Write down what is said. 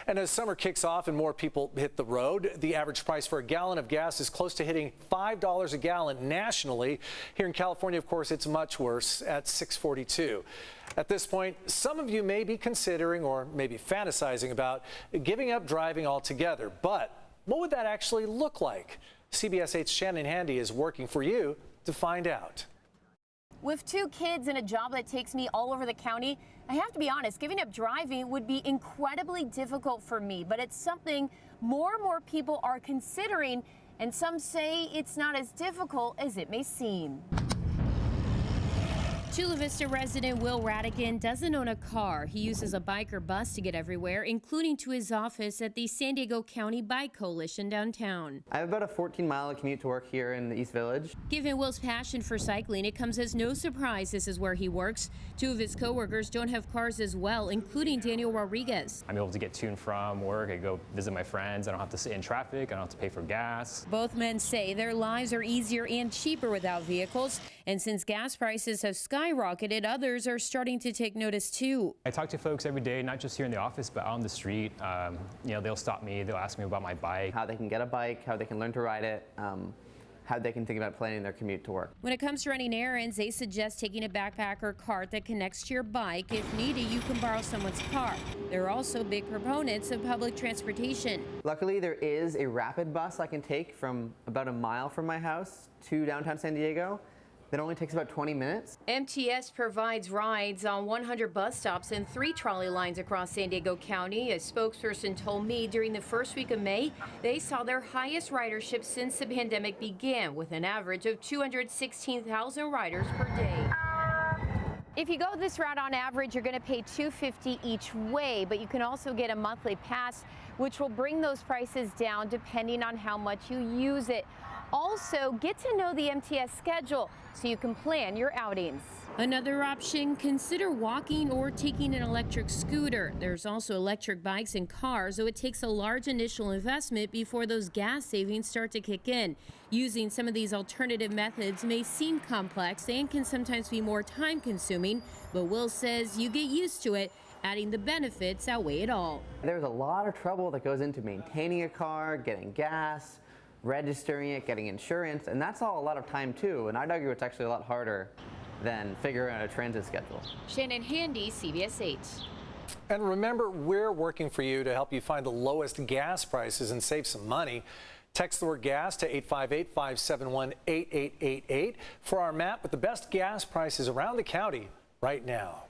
And as summer kicks off and more people hit the road, the average price for a gallon of gas is close to hitting $5 a gallon nationally. Here in California, of course, it's much worse at $6.42. At this point, some of you may be considering or maybe fantasizing about giving up driving altogether. But what would that actually look like? CBS 8's Shannon Handy is working for you to find out. With 2 kids and a job that takes me all over the county, I have to be honest, giving up driving would be incredibly difficult for me, but it's something more and more people are considering, and some say it's not as difficult as it may seem. Chula Vista resident Will Radigan doesn't own a car. He uses a bike or bus to get everywhere, including to his office at the San Diego County Bike Coalition downtown. I have about a 14-mile commute to work here in the East Village. Given Will's passion for cycling, it comes as no surprise this is where he works. 2 of his coworkers don't have cars as well, including Daniel Rodriguez. I'm able to get to and from work. I go visit my friends. I don't have to sit in traffic. I don't have to pay for gas. Both men say their lives are easier and cheaper without vehicles, and since gas prices have skyrocketed, others are starting to take notice too. I talk to folks every day, not just here in the office, but out on the street. They'll stop me, they'll ask me about my bike. How they can get a bike, how they can learn to ride it, how they can think about planning their commute to work. When it comes to running errands, they suggest taking a backpack or cart that connects to your bike. If needed, you can borrow someone's car. They're also big proponents of public transportation. Luckily, there is a rapid bus I can take from about a mile from my house to downtown San Diego. That only takes about 20 minutes. MTS provides rides on 100 bus stops and 3 trolley lines across San Diego County. A spokesperson told me during the first week of May, they saw their highest ridership since the pandemic began, with an average of 216,000 riders per day. If you go this route on average, you're going to pay $2.50 each way, but you can also get a monthly pass, which will bring those prices down depending on how much you use it. Also, get to know the MTS schedule so you can plan your outings. Another option, consider walking or taking an electric scooter. There's also electric bikes and cars, so it takes a large initial investment before those gas savings start to kick in. Using some of these alternative methods may seem complex and can sometimes be more time-consuming, but Will says you get used to it. Adding the benefits outweigh it all. There's a lot of trouble that goes into maintaining a car, getting gas, registering it, getting insurance, and that's all a lot of time too, and I'd argue it's actually a lot harder than figuring out a transit schedule. Shannon Handy, CBS 8. And remember, we're working for you to help you find the lowest gas prices and save some money. Text the word gas to 858-571-8888 for our map with the best gas prices around the county right now.